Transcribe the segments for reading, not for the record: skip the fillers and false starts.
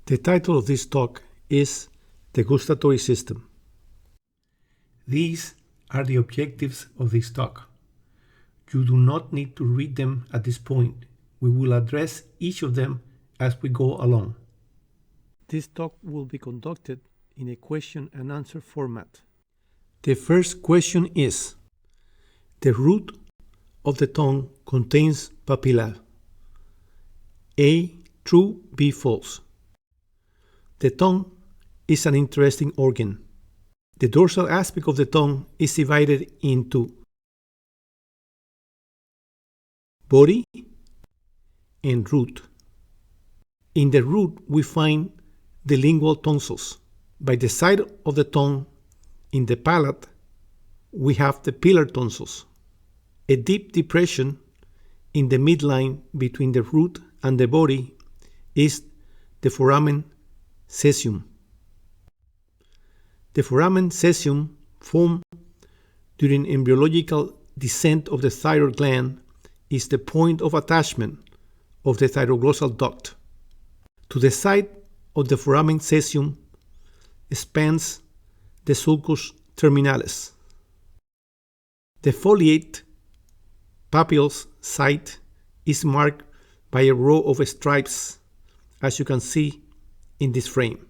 The title of this talk is The Gustatory System. These are the objectives of this talk. You do not need to read them at this point. We will address each of them as we go along. This talk will be conducted in a question and answer format. The first question is: the root of the tongue contains papilla. A. True, B. False. The tongue is an interesting organ. The dorsal aspect of the tongue is divided into body and root. In the root, we find the lingual tonsils. By the side of the tongue, in the palate, we have the pilar tonsils. A deep depression in the midline between the root and the body is the foramen caesium. The foramen caesium, formed during embryological descent of the thyroid gland, is the point of attachment of the thyroglossal duct. To the side of the foramen caesium spans the sulcus terminalis. The foliate papillae site is marked by a row of stripes, as you can see in this frame.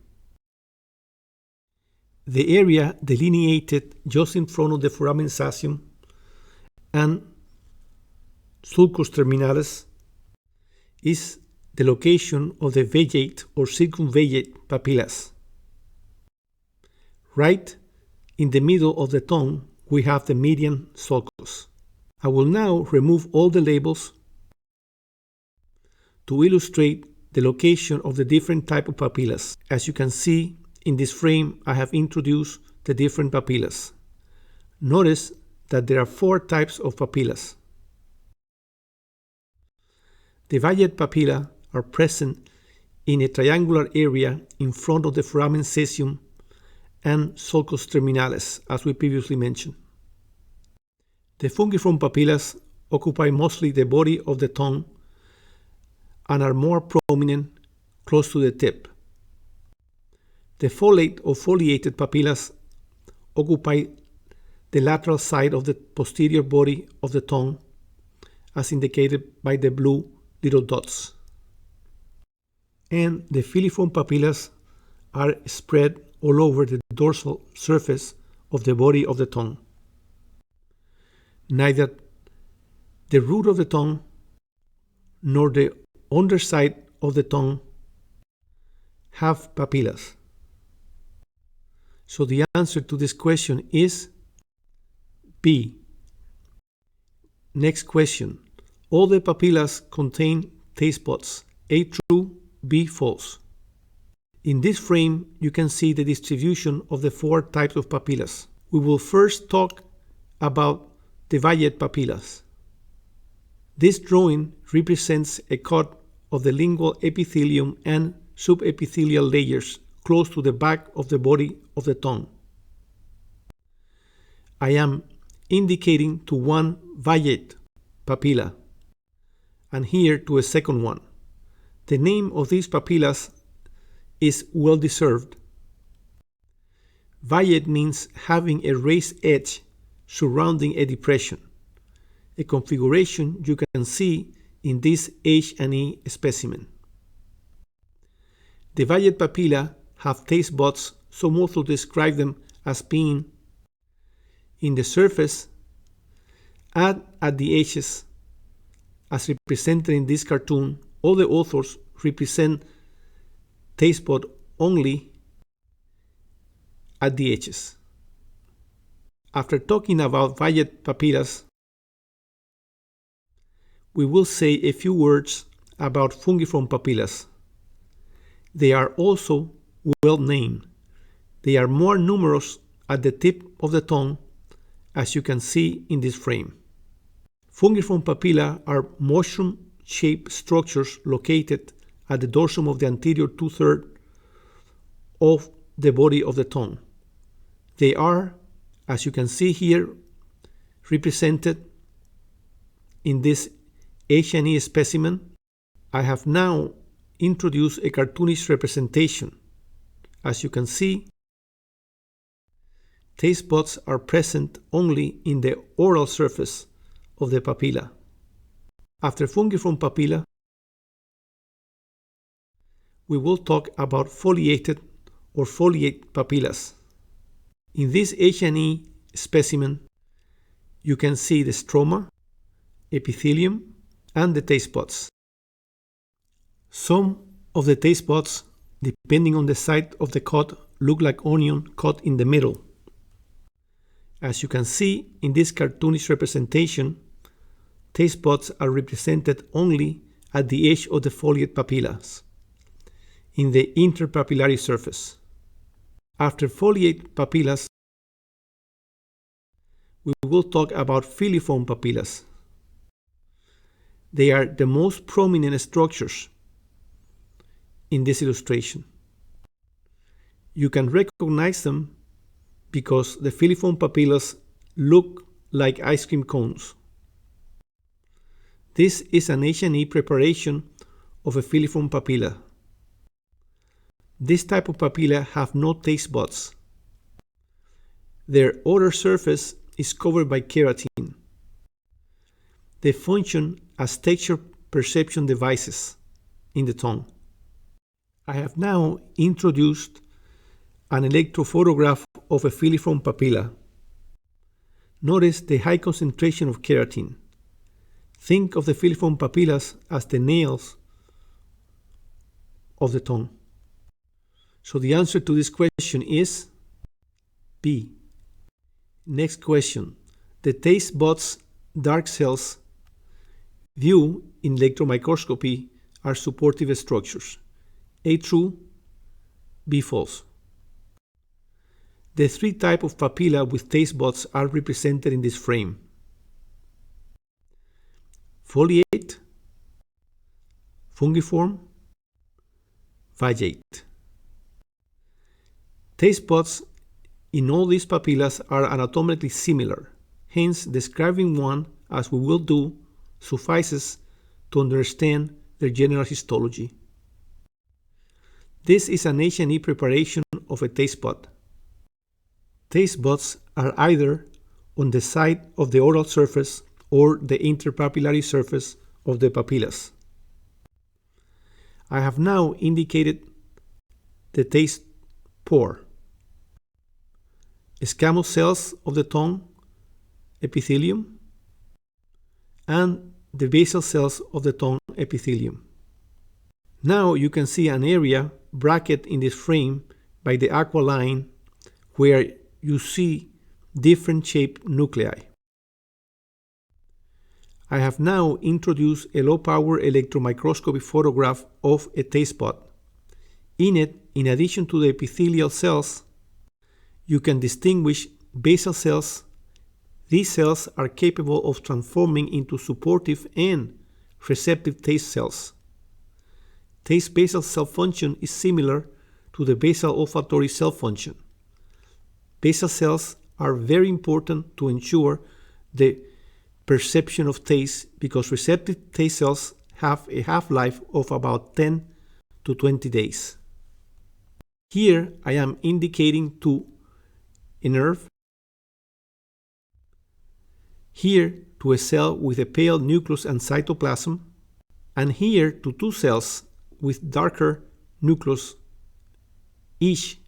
The area delineated just in front of the foramen caesium and sulcus terminalis is the location of the vaginate or circumvaginate papillas. Right in the middle of the tongue, we have the median sulcus. I will now remove all the labels to illustrate the location of the different type of papillas. As you can see in this frame, I have introduced the different papillas. Notice that there are 4 types of papillas. The vaginate papilla are present in a triangular area in front of the foramen caesium and sulcus terminalis, as we previously mentioned. The fungiform papillas occupy mostly the body of the tongue and are more prominent close to the tip. The foliate or foliated papillas occupy the lateral side of the posterior body of the tongue, as indicated by the blue little dots. And the filiform papillas are spread all over the dorsal surface of the body of the tongue. Neither the root of the tongue nor the underside of the tongue have papillas. So the answer to this question is B. Next question. All the papillas contain taste buds. A. True, B. False. In this frame, you can see the distribution of the 4 types of papillas. We will first talk about the vaginate papillas. This drawing represents a cut of the lingual epithelium and subepithelial layers close to the back of the body of the tongue. I am indicating to one vaginate papilla and here to a second one. The name of these papillas is well deserved. Vaginate means having a raised edge surrounding a depression, a configuration you can see in this H&E specimen. The vaginate papilla have taste buds, so most will describe them as being in the surface and at the edges, as represented in this cartoon. All the authors represent taste bud only at the edges. After talking about vaginate papillas, we will say a few words about fungiform papillas. They are also well named. They are more numerous at the tip of the tongue, as you can see in this frame. Fungiform papilla are mushroom-shaped structures located at the dorsum of the anterior 2/3 of the body of the tongue. They are, as you can see here, represented in this H&E specimen. I have now introduce a cartoonish representation. As you can see, taste buds are present only in the oral surface of the papilla. After fungiform papilla, we will talk about foliated or foliate papillas. In this H&E specimen, you can see the stroma, epithelium, and the taste buds. Some of the taste buds, depending on the side of the cut, look like onion cut in the middle. As you can see in this cartoonish representation, taste buds are represented only at the edge of the foliate papillas, in the interpapillary surface. After foliate papillas, we will talk about filiform papillas. They are the most prominent structures in this illustration. You can recognize them because the filiform papillas look like ice cream cones. This is an H&E preparation of a filiform papilla. This type of papilla have no taste buds. Their outer surface is covered by keratin. They function as texture perception devices in the tongue. I have now introduced an electrophotograph of a filiform papilla. Notice the high concentration of keratin. Think of the filiform papillas as the nails of the tongue. So the answer to this question is B. Next question. The taste buds dark cells viewed in electron microscopy are supportive structures. A true, B false. The three types of papilla with taste buds are represented in this frame: foliate, fungiform, vajate. Taste buds in all these papillas are anatomically similar, hence describing one, as we will do, suffices to understand their general histology. This is an H&E preparation of a taste bud. Taste buds are either on the side of the oral surface or the interpapillary surface of the papillas. I have now indicated the taste pore, escamous cells of the tongue, epithelium, and the basal cells of the tongue epithelium. Now you can see an area bracketed in this frame by the aqua line where you see different shaped nuclei. I have now introduced a low-power electron microscopy photograph of a taste bud. In it, in addition to the epithelial cells, you can distinguish basal cells. These cells are capable of transforming into supportive and receptive taste cells. Taste basal cell function is similar to the basal olfactory cell function. Basal cells are very important to ensure the perception of taste because receptive taste cells have a half-life of about 10 to 20 days. Here I am indicating to a nerve, here to a cell with a pale nucleus and cytoplasm, and here to two cells with darker nucleus each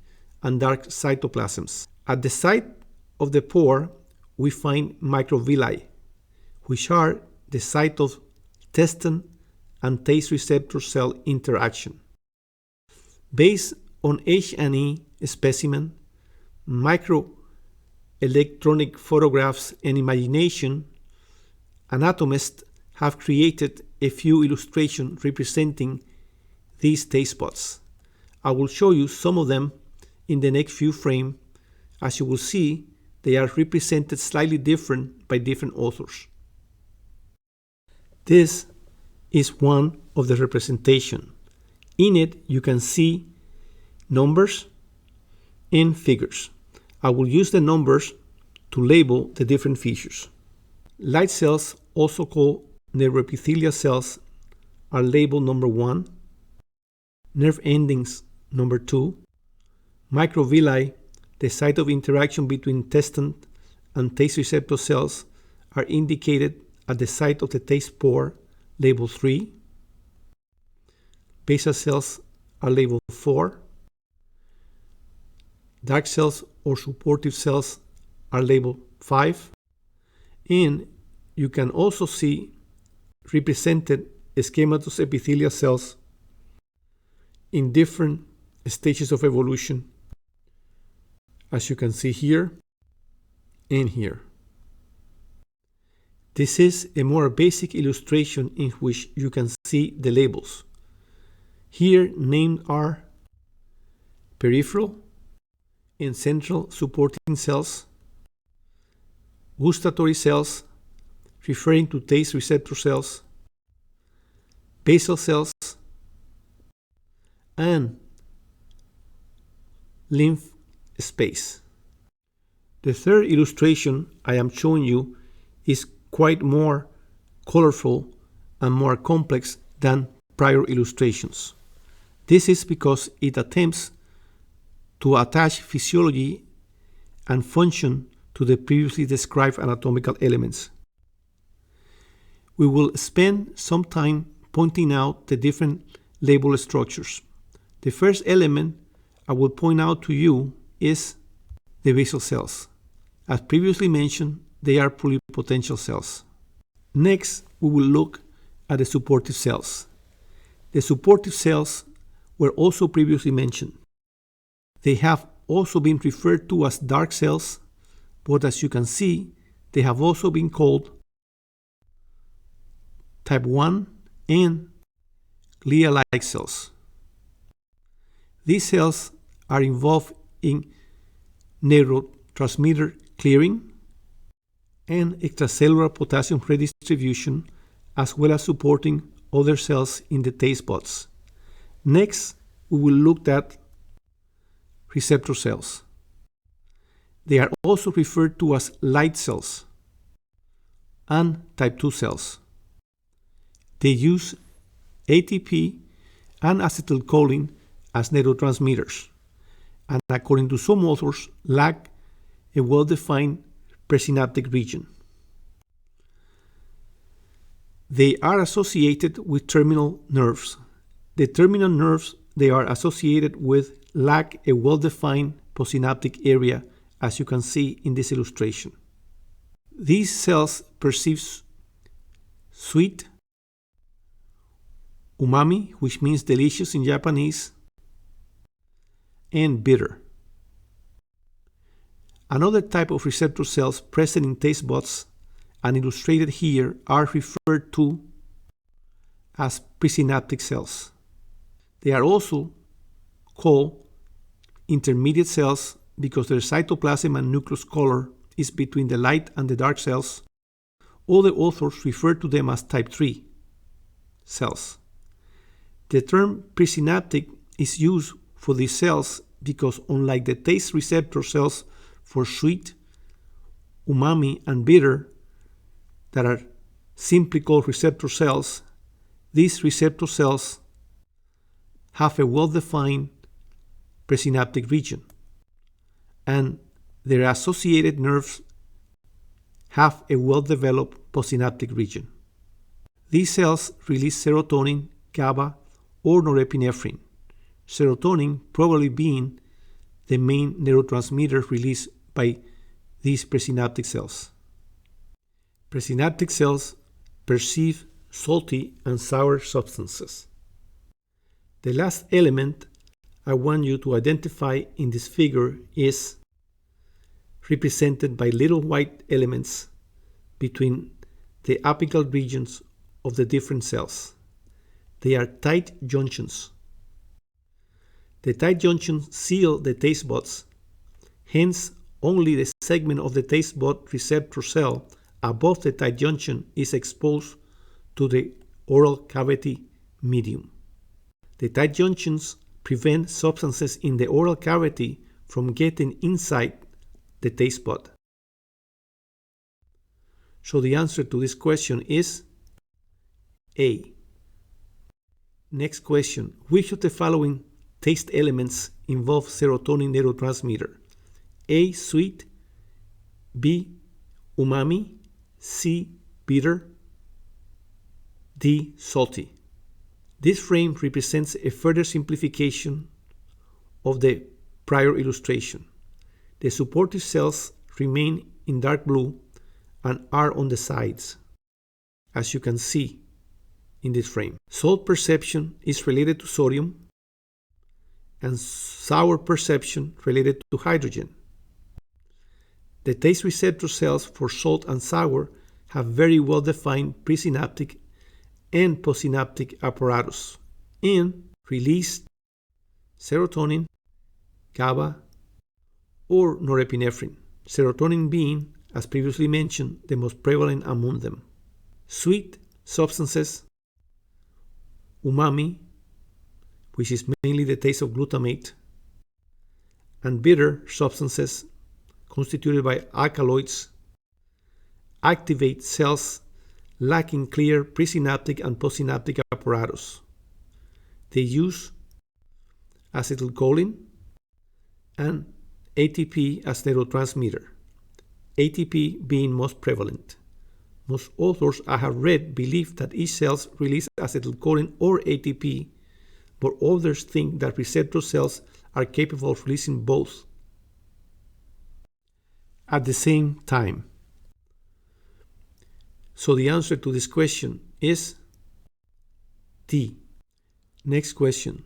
and dark cytoplasms. At the site of the pore, we find microvilli, which are the site of intestine and taste receptor cell interaction. Based on H&E specimen, microelectronic photographs, and imagination, anatomists have created a few illustrations representing these taste buds. I will show you some of them in the next few frames. As you will see, they are represented slightly different by different authors. This is one of the representation. In it, you can see numbers and figures. I will use the numbers to label the different features. Light cells, also called neuroepithelial cells, are labeled number 1. nerve endings, number 2. Microvilli, the site of interaction between intestine and taste receptor cells, are indicated at the site of the taste pore, labeled 3. Basal cells are labeled 4. Dark cells or supportive cells are labeled 5. And you can also see represented schematous epithelial cells in different stages of evolution, as you can see here and here. This is a more basic illustration in which you can see the labels. Here named are peripheral and central supporting cells, gustatory cells, referring to taste receptor cells, basal cells, and lymph space. The third illustration I am showing you is quite more colorful and more complex than prior illustrations. This is because it attempts to attach physiology and function to the previously described anatomical elements. We will spend some time pointing out the different label structures. The first element I will point out to you is the basal cells. As previously mentioned, they are pluripotential cells. Next, we will look at the supportive cells. The supportive cells were also previously mentioned. They have also been referred to as dark cells, but as you can see, they have also been called type 1 and glia-like cells. These cells are involved in neurotransmitter clearing and extracellular potassium redistribution, as well as supporting other cells in the taste buds. Next, we will look at receptor cells. They are also referred to as light cells and type 2 cells. They use ATP and acetylcholine as neurotransmitters, and according to some authors, lack a well-defined presynaptic region. They are associated with terminal nerves. The terminal nerves they are associated with lack a well-defined postsynaptic area, as you can see in this illustration. These cells perceive sweet, umami, which means delicious in Japanese, and bitter. Another type of receptor cells present in taste buds and illustrated here are referred to as presynaptic cells. They are also called intermediate cells because their cytoplasm and nucleus color is between the light and the dark cells. Other authors refer to them as type 3 cells. The term presynaptic is used for these cells because, unlike the taste receptor cells for sweet, umami, and bitter that are simply called receptor cells, these receptor cells have a well-defined presynaptic region, and their associated nerves have a well-developed postsynaptic region. These cells release serotonin, GABA, or norepinephrine, serotonin probably being the main neurotransmitter released by these presynaptic cells. Presynaptic cells perceive salty and sour substances. The last element I want you to identify in this figure is represented by little white elements between the apical regions of the different cells. They are tight junctions. The tight junctions seal the taste buds. Hence, only the segment of the taste bud receptor cell above the tight junction is exposed to the oral cavity medium. The tight junctions prevent substances in the oral cavity from getting inside the taste bud. So the answer to this question is A. Next question. Which of the following taste elements involve serotonin neurotransmitter? A. Sweet. B. Umami. C. Bitter. D. Salty. This frame represents a further simplification of the prior illustration. The supportive cells remain in dark blue and are on the sides, as you can see in this frame. Salt perception is related to sodium and sour perception related to hydrogen. The taste receptor cells for salt and sour have very well-defined presynaptic and postsynaptic apparatus and release serotonin, GABA, or norepinephrine, serotonin being, as previously mentioned, the most prevalent among them. Sweet substances, umami, which is mainly the taste of glutamate, and bitter substances constituted by alkaloids activate cells lacking clear presynaptic and postsynaptic apparatus. They use acetylcholine and ATP as neurotransmitter, ATP being most prevalent. Most authors I have read believe that each cells release acetylcholine or ATP, but others think that receptor cells are capable of releasing both at the same time. So the answer to this question is D. Next question.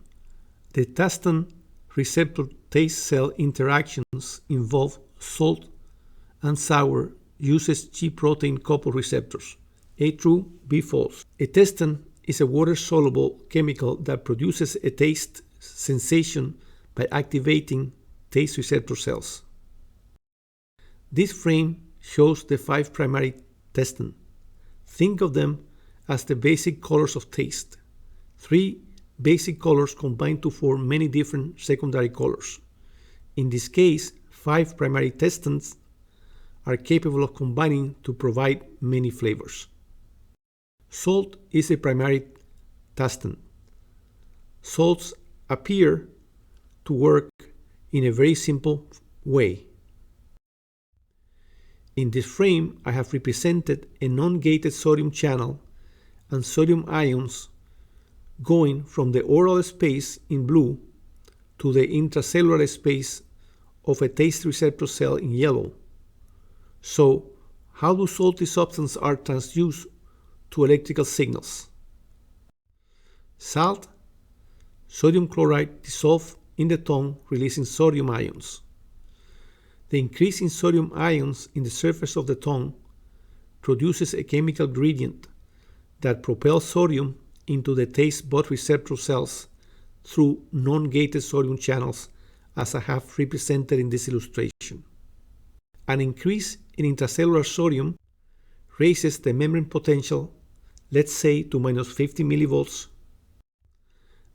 The taston receptor taste cell interactions involve salt and sour uses G protein couple receptors. A true, B false. A taston is a water-soluble chemical that produces a taste sensation by activating taste receptor cells. This frame shows the 5 primary taston. Think of them as the basic colors of taste. 3 basic colors combine to form many different secondary colors. In this case, 5 primary tastons are capable of combining to provide many flavors. Salt is a primary taston. Salts appear to work in a very simple way. In this frame, I have represented a non-gated sodium channel and sodium ions going from the oral space in blue to the intracellular space of a taste receptor cell in yellow. So, how do salty substances are transduced to electrical signals? Salt, sodium chloride dissolved in the tongue, releasing sodium ions. The increase in sodium ions in the surface of the tongue produces a chemical gradient that propels sodium into the taste bud receptor cells through non-gated sodium channels, as I have represented in this illustration. An increase in intracellular sodium raises the membrane potential, let's say to minus 50 millivolts.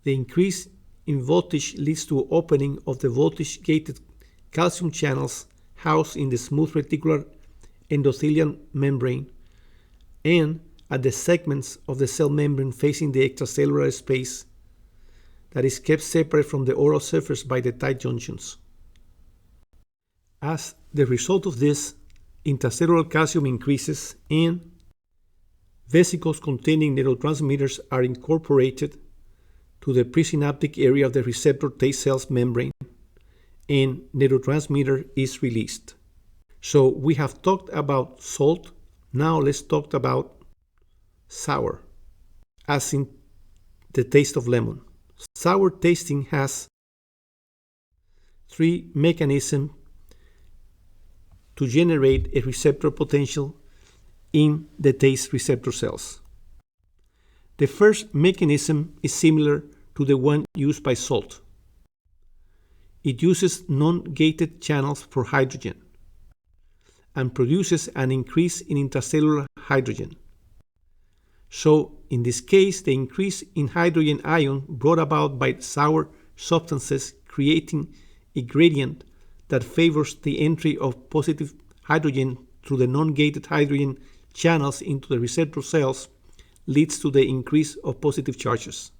The increase in voltage leads to opening of the voltage-gated calcium channels housed in the smooth reticular endothelial membrane and at the segments of the cell membrane facing the extracellular space that is kept separate from the oral surface by the tight junctions. As the result of this, intracellular calcium increases and vesicles containing neurotransmitters are incorporated to the presynaptic area of the receptor taste cell's membrane and neurotransmitter is released. So we have talked about salt. Now let's talk about sour, as in the taste of lemon. Sour tasting has 3 mechanisms to generate a receptor potential in the taste receptor cells. The first mechanism is similar to the one used by salt. It uses non-gated channels for hydrogen and produces an increase in intracellular hydrogen. So, in this case, the increase in hydrogen ion brought about by sour substances creating a gradient that favors the entry of positive hydrogen through the non-gated hydrogen channels into the receptor cells leads to the increase of positive charges.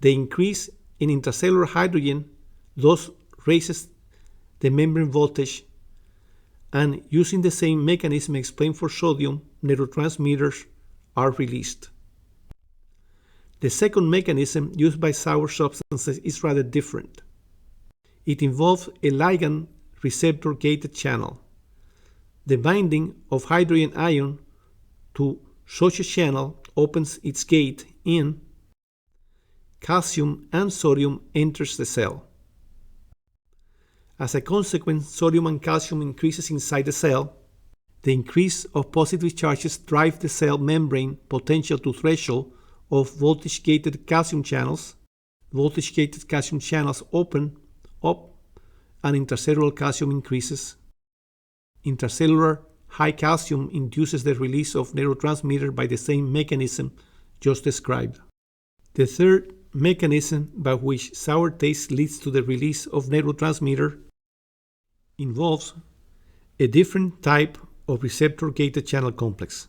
The increase in intracellular hydrogen thus raises the membrane voltage, and using the same mechanism explained for sodium, neurotransmitters are released. The second mechanism used by sour substances is rather different. It involves a ligand receptor gated channel. The binding of hydrogen ion to such a channel opens its gate in calcium and sodium enters the cell. As a consequence, sodium and calcium increases inside the cell. The increase of positive charges drive the cell membrane potential to threshold of voltage-gated calcium channels. Voltage-gated calcium channels open up and intracellular calcium increases. Intracellular high calcium induces the release of neurotransmitter by the same mechanism just described. The third mechanism by which sour taste leads to the release of neurotransmitter involves a different type of receptor-gated channel complex.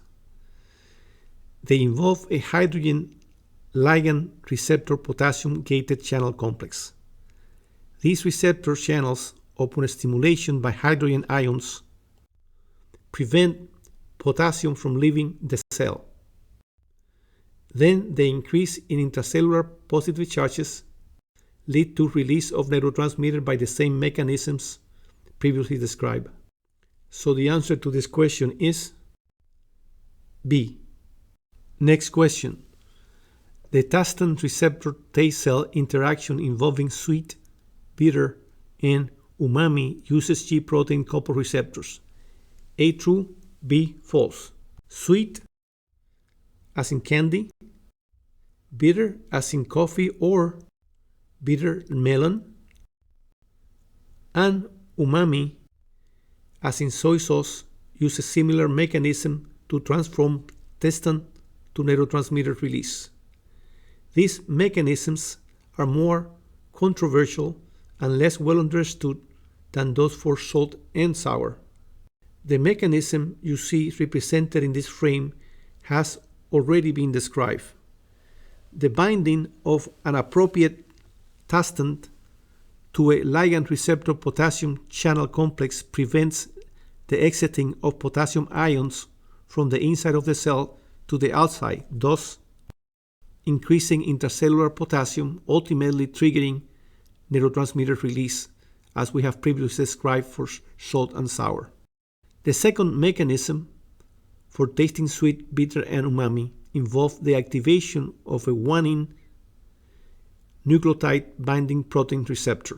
They involve a hydrogen ligand receptor potassium gated channel complex. These receptor channels, upon stimulation by hydrogen ions, prevent potassium from leaving the cell. Then the increase in intracellular positive charges lead to release of neurotransmitter by the same mechanisms previously described. So the answer to this question is B. Next question. The tasting receptor taste cell interaction involving sweet, bitter, and umami uses G protein coupled receptors. A true, B false. Sweet as in candy, bitter as in coffee or bitter melon, and umami as in soy sauce use a similar mechanism to transform tasting to neurotransmitter release. These mechanisms are more controversial and less well understood than those for salt and sour. The mechanism you see represented in this frame has already been described. The binding of an appropriate tastant to a ligand receptor potassium channel complex prevents the exiting of potassium ions from the inside of the cell to the outside, thus increasing intracellular potassium, ultimately triggering neurotransmitter release, as we have previously described for salt and sour. The second mechanism for tasting sweet, bitter, and umami involves the activation of a guanine nucleotide binding protein receptor,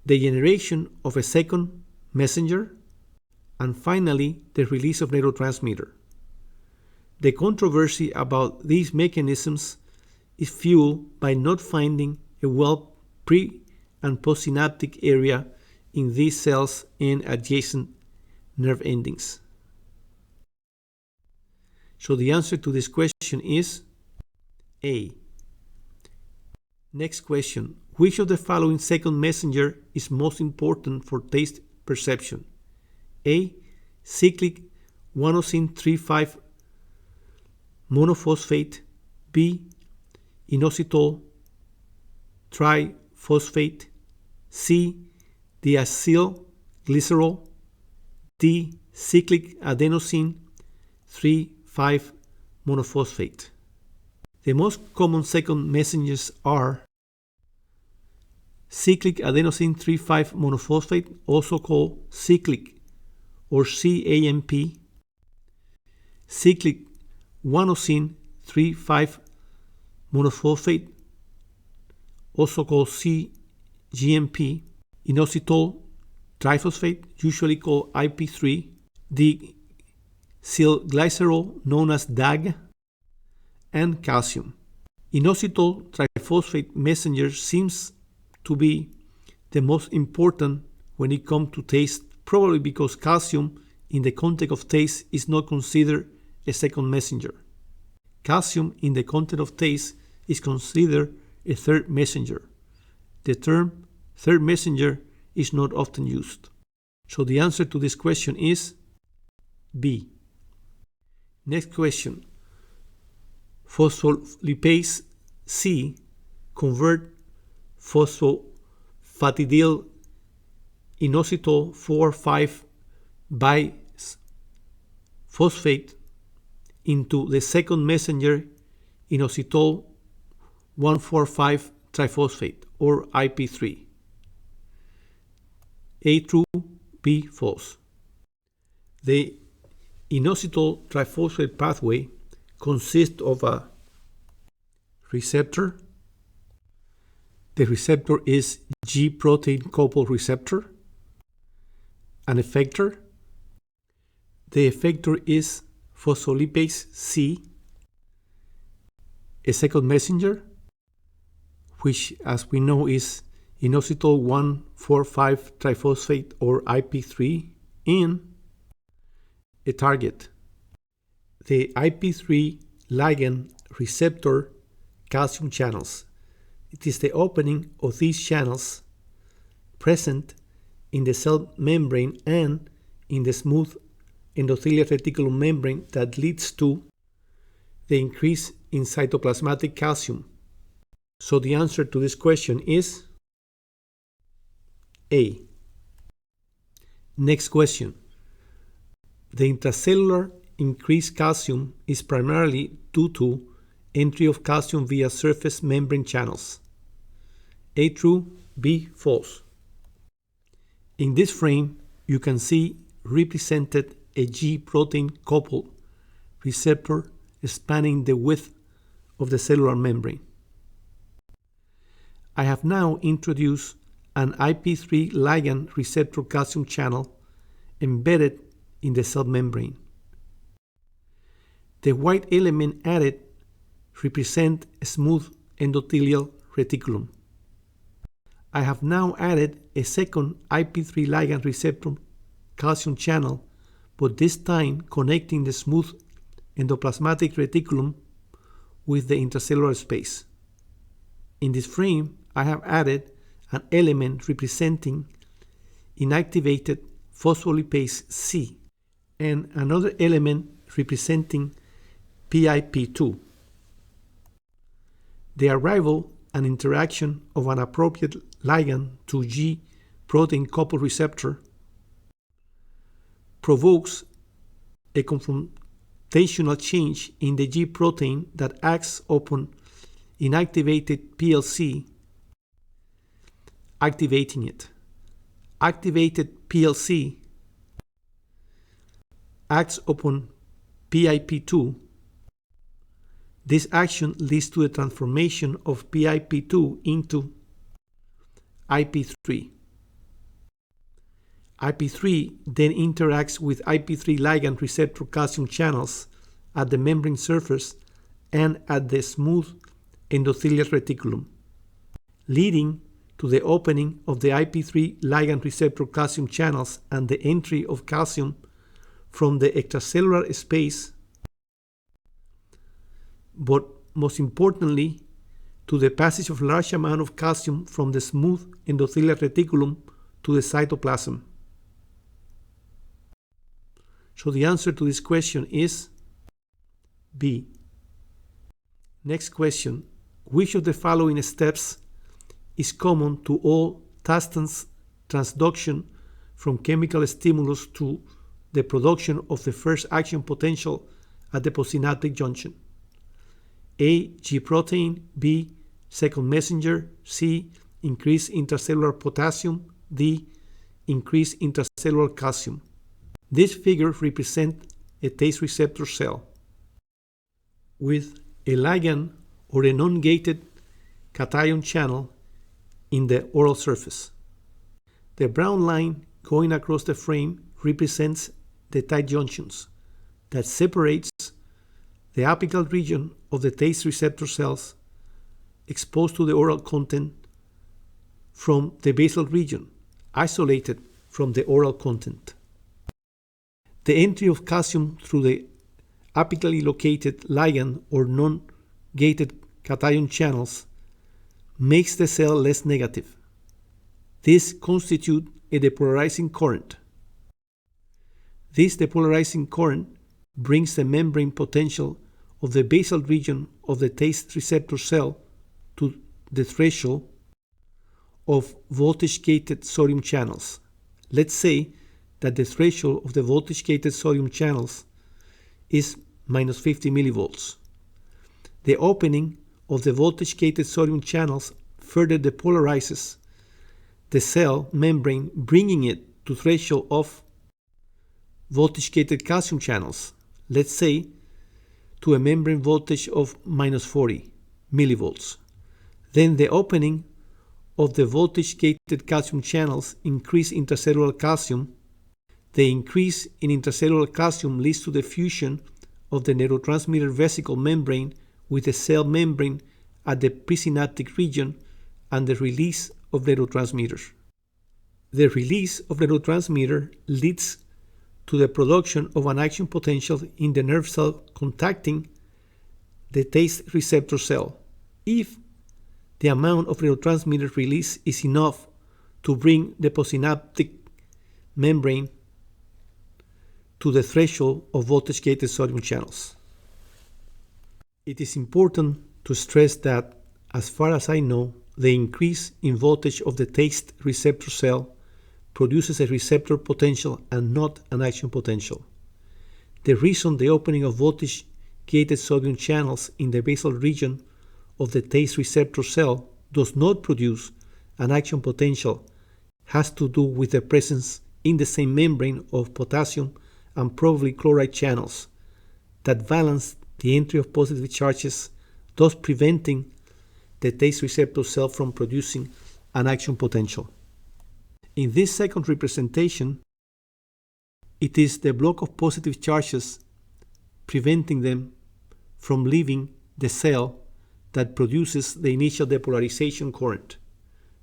the generation of a second messenger, and finally the release of neurotransmitter. The controversy about these mechanisms is fueled by not finding a well pre- and postsynaptic area in these cells and adjacent nerve endings. So the answer to this question is A. Next question. Which of the following second messenger is most important for taste perception? A. Cyclic guanosine 3,5 monophosphate. B. inositol triphosphate. C. diacylglycerol. D. cyclic adenosine 3,5 monophosphate. The most common second messengers are cyclic adenosine 3,5 monophosphate, also called cyclic or CAMP, cyclic guanosine 3,5 monophosphate, also called CGMP, inositol triphosphate, usually called IP3, diacylglycerol, known as DAG, and calcium. Inositol triphosphate messenger seems to be the most important when it comes to taste, probably because calcium in the context of taste is not considered a second messenger. Calcium in the context of taste is considered a third messenger. The term third messenger is not often used. So the answer to this question is B. Next question. Phospholipase C convert phosphatidyl inositol 4,5 biphosphate into the second messenger inositol 1,4,5 triphosphate, or IP3. A true, B false. The inositol triphosphate pathway consists of a receptor. The receptor is G protein coupled receptor. An effector. The effector is phospholipase C. A second messenger, which, as we know, is inositol 1,4,5 triphosphate, or IP3, and a target. The IP3 ligand receptor calcium channels. It is the opening of these channels present in the cell membrane and in the smooth endothelial reticulum membrane that leads to the increase in cytoplasmatic calcium. So the answer to this question is A. Next question. The intracellular increased calcium is primarily due to entry of calcium via surface membrane channels. A true, B false. In this frame, you can see represented a G protein coupled receptor spanning the width of the cellular membrane. I have now introduced an IP3 ligand receptor calcium channel embedded in the cell membrane. The white element added represents a smooth endothelial reticulum. I have now added a second IP3 ligand receptor calcium channel, but this time connecting the smooth endoplasmatic reticulum with the intracellular space. In this frame, I have added an element representing inactivated phospholipase C and another element representing PIP2. The arrival and interaction of an appropriate ligand to G protein coupled receptor provokes a confrontational change in the G protein that acts upon inactivated PLC, activating it. Activated PLC acts upon PIP2. This action leads to the transformation of PIP2 into IP3. IP3 then interacts with IP3 ligand receptor calcium channels at the membrane surface and at the smooth endothelial reticulum, leading to the opening of the IP3 ligand receptor calcium channels and the entry of calcium from the extracellular space, but most importantly, to the passage of large amount of calcium from the smooth endothelial reticulum to the cytoplasm. So the answer to this question is B. Next question. Which of the following steps is common to all Taston's transduction from chemical stimulus to the production of the first action potential at the postsynaptic junction? A. G protein. B. Second messenger. C. Increased intracellular potassium. D. Increased intracellular calcium. This figure represents a taste receptor cell with a ligand or a non-gated cation channel in the oral surface. The brown line going across the frame represents the tight junctions that separates the apical region of the taste receptor cells exposed to the oral content from the basal region, isolated from the oral content. The entry of calcium through the apically located ligand or non-gated cation channels makes the cell less negative. This constitutes a depolarizing current. This depolarizing current brings the membrane potential of the basal region of the taste receptor cell to the threshold of voltage-gated sodium channels. Let's say that the threshold of the voltage-gated sodium channels is minus 50 millivolts. The opening of the voltage-gated sodium channels further depolarizes the cell membrane, bringing it to threshold of voltage-gated calcium channels, let's say to a membrane voltage of minus 40 millivolts. Then the opening of the voltage-gated calcium channels increase intracellular calcium. The increase in intracellular calcium leads to the fusion of the neurotransmitter vesicle membrane with the cell membrane at the presynaptic region and the release of neurotransmitters. The release of neurotransmitter leads to the production of an action potential in the nerve cell contacting the taste receptor cell. If the amount of neurotransmitter release is enough to bring the postsynaptic membrane to the threshold of voltage-gated sodium channels. It is important to stress that, as far as I know, the increase in voltage of the taste receptor cell produces a receptor potential and not an action potential. The reason the opening of voltage-gated sodium channels in the basal region of the taste receptor cell does not produce an action potential has to do with the presence in the same membrane of potassium and probably chloride channels that balance the entry of positive charges, thus preventing the taste receptor cell from producing an action potential. In this second representation, it is the block of positive charges preventing them from leaving the cell that produces the initial depolarization current.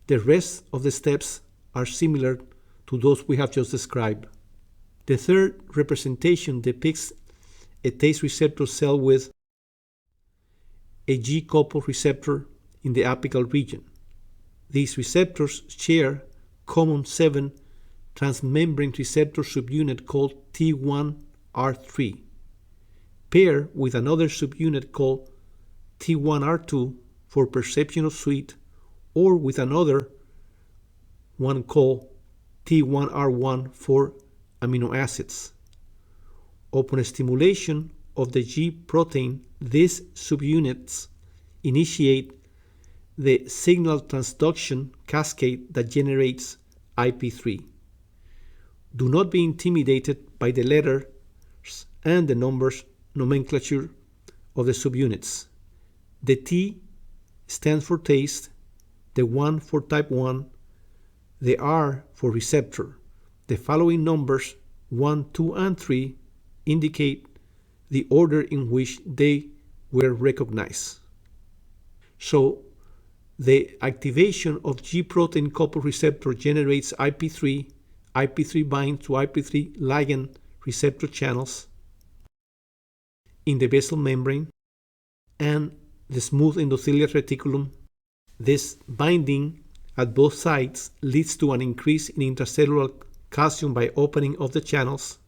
The rest of the steps are similar to those we have just described. The third representation depicts a taste receptor cell with a G-coupled receptor in the apical region. These receptors share common 7 transmembrane receptor subunit called T1R3, paired with another subunit called T1R2 for perception of sweet, or with another one called T1R1 for amino acids. Upon stimulation of the G protein, these subunits initiate the signal transduction cascade that generates IP3. Do not be intimidated by the letters and the numbers nomenclature of the subunits. The T stands for taste, the 1 for type 1, the R for receptor. The following numbers 1, 2, and 3 indicate the order in which they were recognized. So, the activation of G protein coupled receptor generates IP3. IP3 binds to IP3 ligand receptor channels in the basal membrane and the smooth endothelial reticulum. This binding at both sides leads to an increase in intracellular calcium by opening of the channels.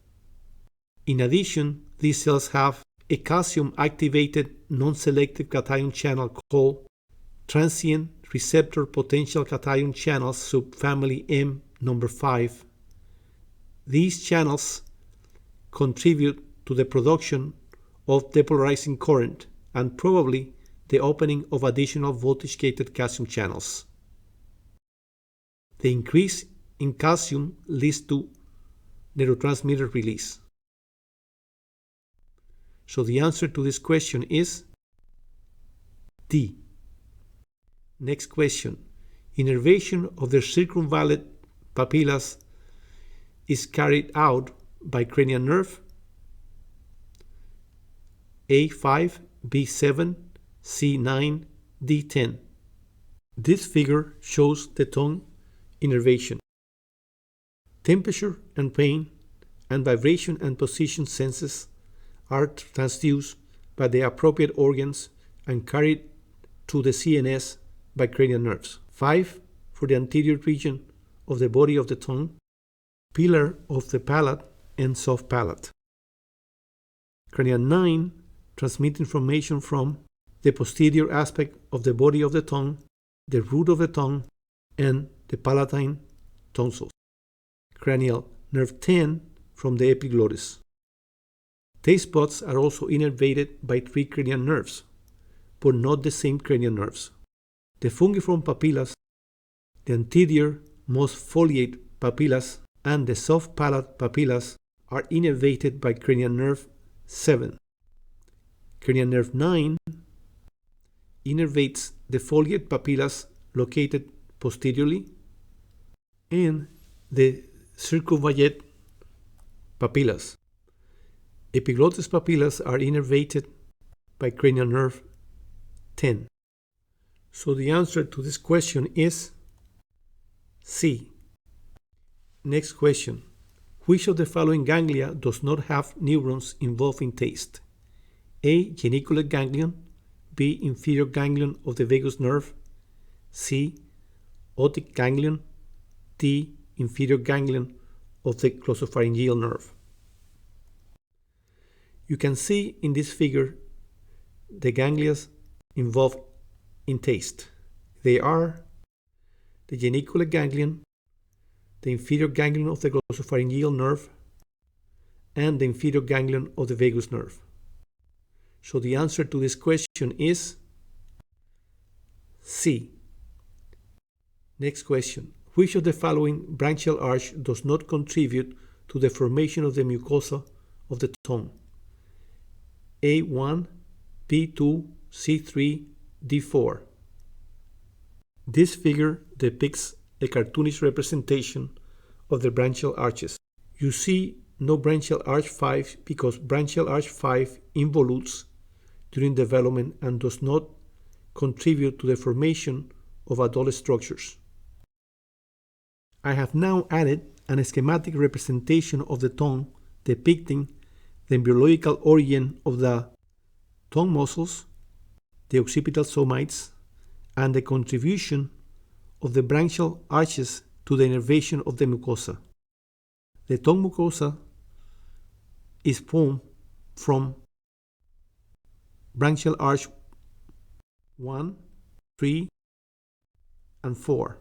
In addition, these cells have a calcium-activated non-selective cation channel called transient receptor potential cation channels subfamily M number 5. These channels contribute to the production of depolarizing current and probably the opening of additional voltage-gated calcium channels. The increase in calcium leads to neurotransmitter release. So the answer to this question is D. Next question. Innervation of the circumvallate papillas is carried out by cranial nerve A5, B7, C9, D10. This figure shows the tongue innervation. Temperature and pain and vibration and position senses are transduced by the appropriate organs and carried to the CNS by cranial nerves. 5 for the anterior region of the body of the tongue, pillar of the palate and soft palate. Cranial 9 transmit information from the posterior aspect of the body of the tongue, the root of the tongue, and the palatine tonsils. Cranial nerve 10 from the epiglottis. Taste buds are also innervated by 3 cranial nerves, but not the same cranial nerves. The fungiform papillas, the anterior most foliate papillas, and the soft palate papillas are innervated by cranial nerve 7. Cranial nerve 9 innervates the foliate papillas located posteriorly and the circumvallate papillas. Epiglottis papillas are innervated by cranial nerve 10. So the answer to this question is C. Next question. Which of the following ganglia does not have neurons involved in taste? A. Geniculate ganglion. B. Inferior ganglion of the vagus nerve. C. Otic ganglion. D. Inferior ganglion of the glossopharyngeal nerve. You can see in this figure the ganglia involved in taste. They are the geniculate ganglion, the inferior ganglion of the glossopharyngeal nerve, and the inferior ganglion of the vagus nerve. So the answer to this question is C. Next question. Which of the following branchial arch does not contribute to the formation of the mucosa of the tongue? A1, B2, C3, D4. This figure depicts a cartoonish representation of the branchial arches. You see no branchial arch 5 because branchial arch 5 involutes during development and does not contribute to the formation of adult structures. I have now added an schematic representation of the tongue depicting the embryological origin of the tongue muscles, the occipital somites, and the contribution of the branchial arches to the innervation of the mucosa. The tongue mucosa is formed from branchial arch 1, 3, and 4.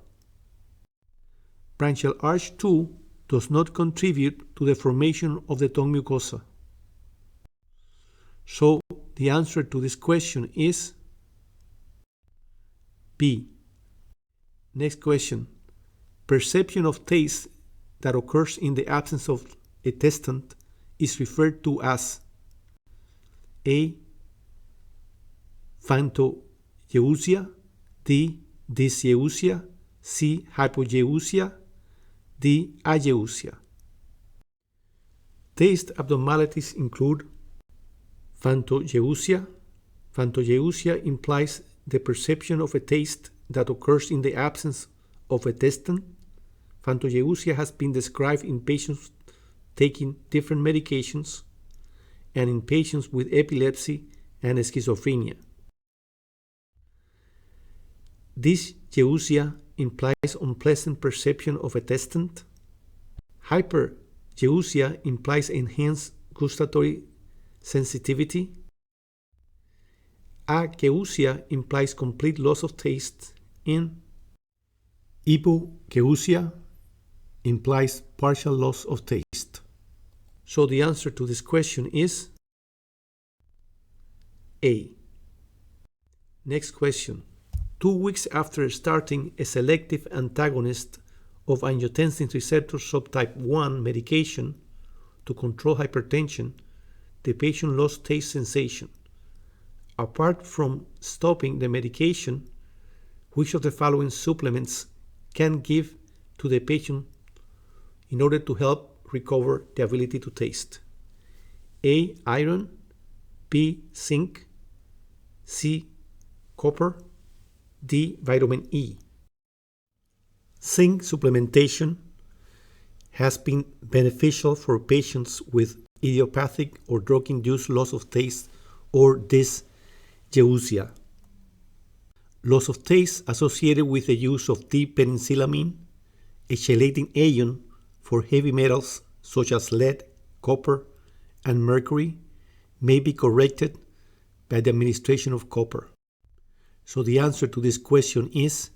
Branchial arch 2 does not contribute to the formation of the tongue mucosa. So the answer to this question is B. Next question. Perception of taste that occurs in the absence of a testant is referred to as A. Phantogeusia, D. Dysgeusia, C. Hypogeusia, D. Ageusia. Taste abnormalities include phantogeusia. Phantogeusia implies the perception of a taste that occurs in the absence of a testant. Phantogeusia has been described in patients taking different medications and in patients with epilepsy and schizophrenia. Dysgeusia implies unpleasant perception of a testant. Hypergeusia implies enhanced gustatory sensitivity. Ageusia implies complete loss of taste, and hypogeusia implies partial loss of taste. So the answer to this question is A. Next question. 2 weeks after starting a selective antagonist of angiotensin receptor subtype 1 medication to control hypertension, the patient lost taste sensation. Apart from stopping the medication, which of the following supplements can give to the patient in order to help recover the ability to taste? A. Iron, B. Zinc, C. Copper, D. Vitamin E. Zinc supplementation has been beneficial for patients with idiopathic or drug-induced loss of taste or dysgeusia. Loss of taste associated with the use of D-penicillamine, a chelating agent for heavy metals such as lead, copper, and mercury, may be corrected by the administration of copper. So the answer to this question is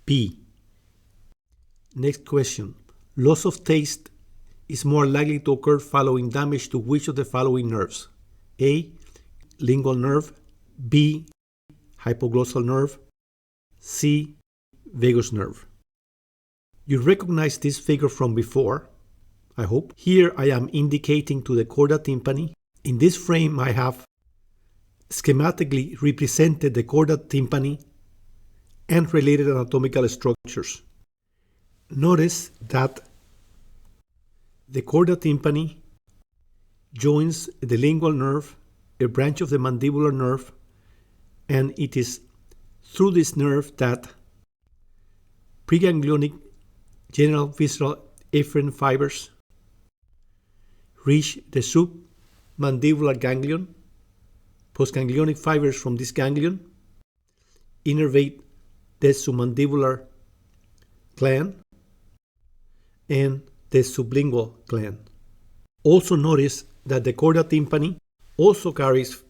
B. Next question. Loss of taste is more likely to occur following damage to which of the following nerves? A. Lingual nerve. B. Hypoglossal nerve. C. Vagus nerve. You recognize this figure from before, I hope. Here I am indicating to the chorda tympani. In this frame I have schematically represented the chorda tympani and related anatomical structures. Notice that the chorda tympani joins the lingual nerve, a branch of the mandibular nerve, and it is through this nerve that preganglionic general visceral efferent fibers reach the submandibular ganglion. Postganglionic fibers from this ganglion innervate the submandibular gland and the sublingual gland. Also notice that the chorda tympani also carries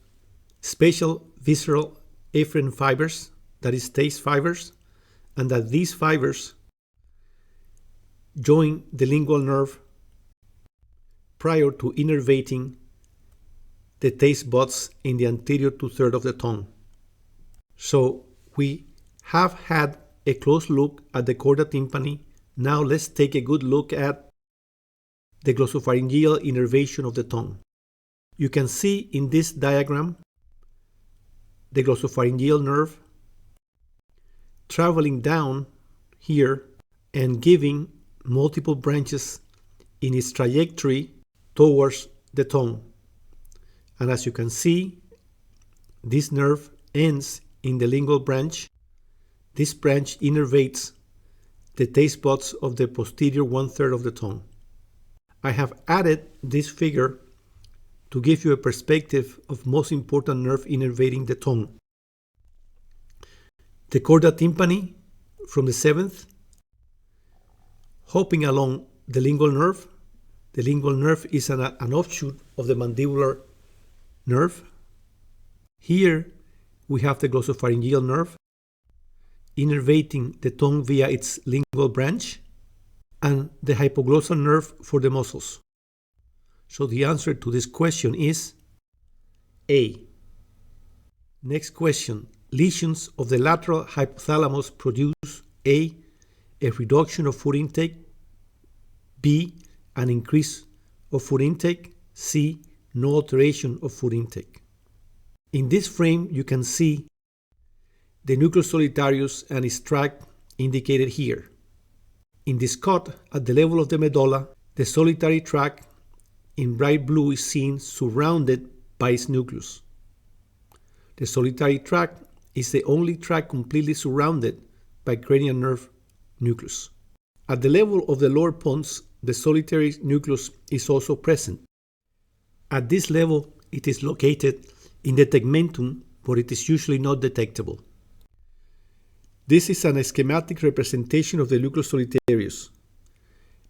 special visceral efferent fibers, that is taste fibers, and that these fibers join the lingual nerve prior to innervating the taste buds in the anterior two-thirds of the tongue. So we have had a close look at the chorda tympani. Now let's take a good look at the glossopharyngeal innervation of the tongue. You can see in this diagram the glossopharyngeal nerve traveling down here and giving multiple branches in its trajectory towards the tongue. And as you can see, this nerve ends in the lingual branch. This branch innervates the taste buds of the posterior one-third of the tongue. I have added this figure to give you a perspective of most important nerve innervating the tongue. The chorda tympani from the 7th, hopping along the lingual nerve. The lingual nerve is an offshoot of the mandibular nerve. Here we have the glossopharyngeal nerve innervating the tongue via its lingual branch, and the hypoglossal nerve for the muscles. So the answer to this question is A. Next question. Lesions of the lateral hypothalamus produce A. A reduction of food intake, B. An increase of food intake, C. No alteration of food intake. In this frame you can see the nucleus solitarius and its tract indicated here. In this cut at the level of the medulla, the solitary tract in bright blue is seen surrounded by its nucleus. The solitary tract is the only tract completely surrounded by cranial nerve nucleus. At the level of the lower pons, the solitary nucleus is also present. At this level, it is located in the tegmentum, but it is usually not detectable. This is a schematic representation of the nucleus solitarius.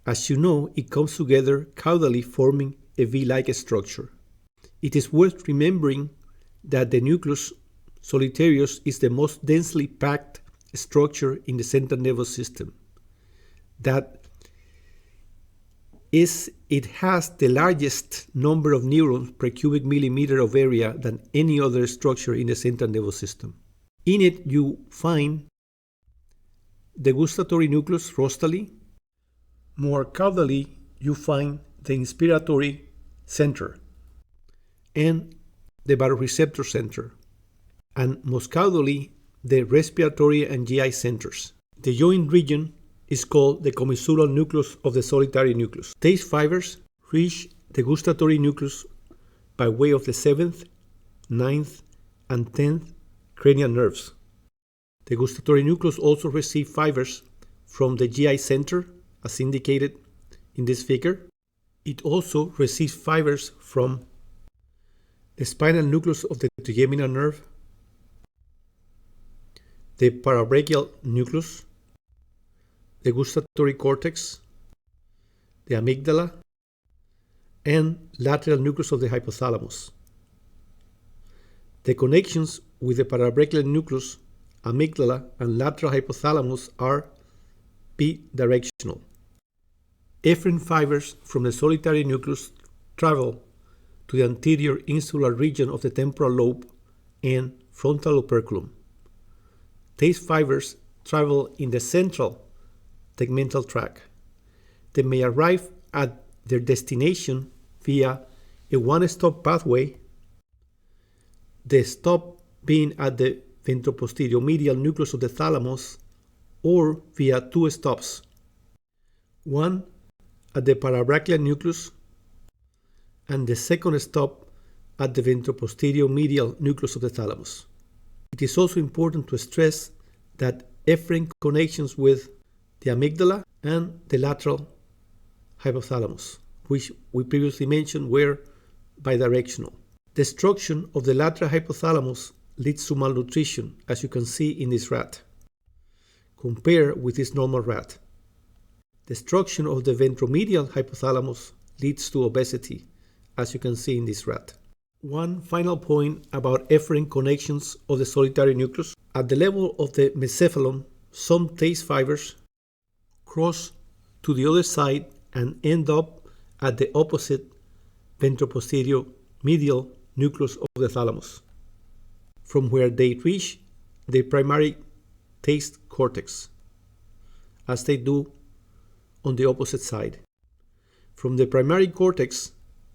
As you know, it comes together caudally, forming a V-like structure. It is worth remembering that the nucleus solitarius is the most densely packed structure in the central nervous system. That is, it has the largest number of neurons per cubic millimeter of area than any other structure in the central nervous system. In it, you find the gustatory nucleus rostally. More caudally, you find the inspiratory center and the baroreceptor center, and most caudally, the respiratory and GI centers. The joint region is called the commissural nucleus of the solitary nucleus. Taste fibers reach the gustatory nucleus by way of the 7th, 9th, and 10th cranial nerves. The gustatory nucleus also receives fibers from the GI center, as indicated in this figure. It also receives fibers from the spinal nucleus of the trigeminal nerve, the parabrachial nucleus, the gustatory cortex, the amygdala, and lateral nucleus of the hypothalamus. The connections with the parabrachial nucleus, amygdala, and lateral hypothalamus are bidirectional. Efferent fibers from the solitary nucleus travel to the anterior insular region of the temporal lobe and frontal operculum. Taste fibers travel in the central tegmental tract. They may arrive at their destination via a one-stop pathway, the stop being at the ventroposterior medial nucleus of the thalamus, or via two stops, one at the parabrachial nucleus and the second stop at the ventroposterior medial nucleus of the thalamus. It is also important to stress that efferent connections with the amygdala and the lateral hypothalamus, which we previously mentioned were bidirectional. Destruction of the lateral hypothalamus leads to malnutrition, as you can see in this rat. Compare with this normal rat. Destruction of the ventromedial hypothalamus leads to obesity, as you can see in this rat. One final point about efferent connections of the solitary nucleus. At the level of the mesencephalon, some taste fibers cross to the other side and end up at the opposite ventroposterior medial nucleus of the thalamus, from where they reach the primary taste cortex, as they do on the opposite side. From the primary cortex,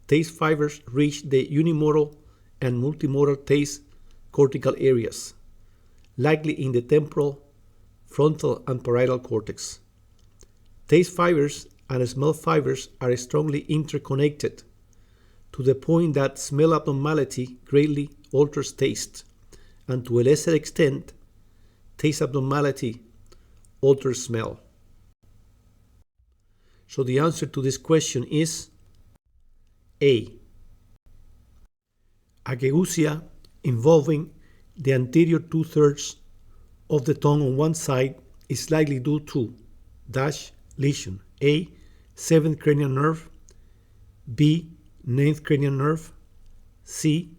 taste fibers reach the unimotor and multimotor taste cortical areas, likely in the temporal, frontal, and parietal cortex. Taste fibers and smell fibers are strongly interconnected to the point that smell abnormality greatly alters taste, and to a lesser extent, taste abnormality alters smell. So the answer to this question is A. Ageusia involving the anterior two-thirds of the tongue on one side is likely due to dash lesion. A. 7th cranial nerve. B. 9th cranial nerve. C.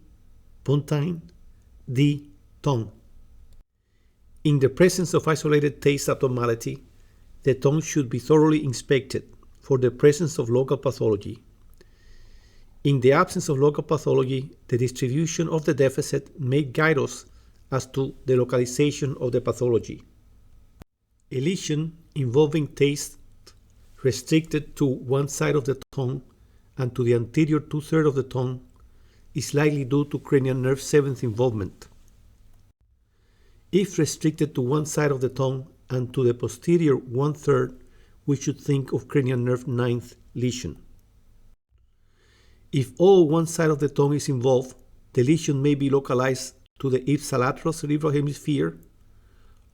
Pontine. D. Tongue. In the presence of isolated taste abnormality, the tongue should be thoroughly inspected for the presence of local pathology. In the absence of local pathology, the distribution of the deficit may guide us as to the localization of the pathology. A lesion involving taste restricted to one side of the tongue and to the anterior two-thirds of the tongue is likely due to cranial nerve 7th involvement. If restricted to one side of the tongue and to the posterior one-third, we should think of cranial nerve 9th lesion. If all one side of the tongue is involved, the lesion may be localized to the ipsilateral cerebral hemisphere,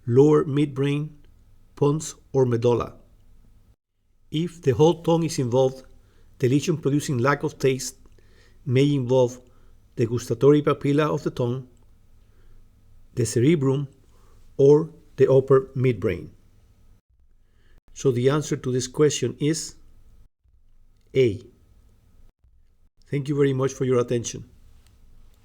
lower midbrain, pons, or medulla. If the whole tongue is involved, the lesion producing lack of taste may involve the gustatory papilla of the tongue, the cerebrum, or the upper midbrain. So the answer to this question is A. Thank you very much for your attention.